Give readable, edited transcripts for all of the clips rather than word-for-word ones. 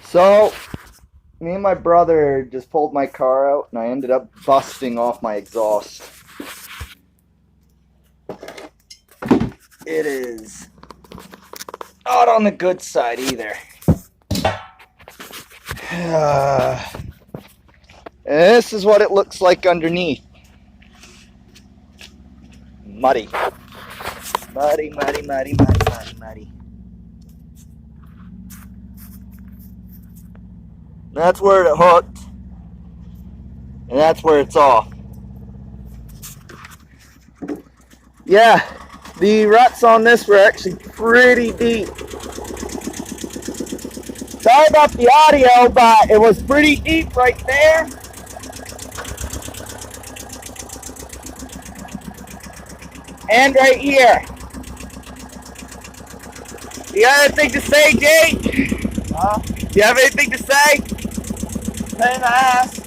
So, me and my brother just pulled my car out and I ended up busting off my exhaust. It is not on the good side either. This is what it looks like underneath. Muddy. Muddy, muddy, muddy, muddy, muddy, muddy. That's where it hooked. And that's where it's off. Yeah, the ruts on this were actually pretty deep. Sorry about the audio, but it was pretty deep right there. And right here. You got anything to say, Jake? Huh? You have anything to say? Pain in the ass.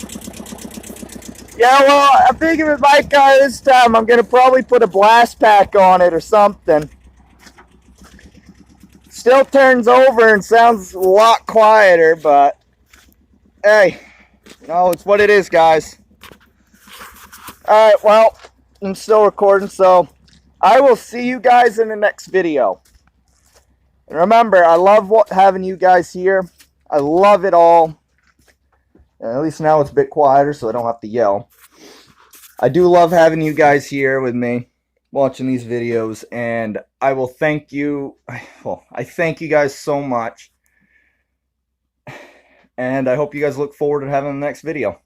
Yeah, well, I'm thinking with my car this time, I'm going to probably put a blast pack on it or something. Still turns over and sounds a lot quieter, but hey, no, it's what it is, guys. Alright, well, I'm still recording, so I will see you guys in the next video. And remember, I love having you guys here. I love it all. And at least now it's a bit quieter, so I don't have to yell. I do love having you guys here with me, watching these videos, and I will thank you. Well, I thank you guys so much. And I hope you guys look forward to having the next video.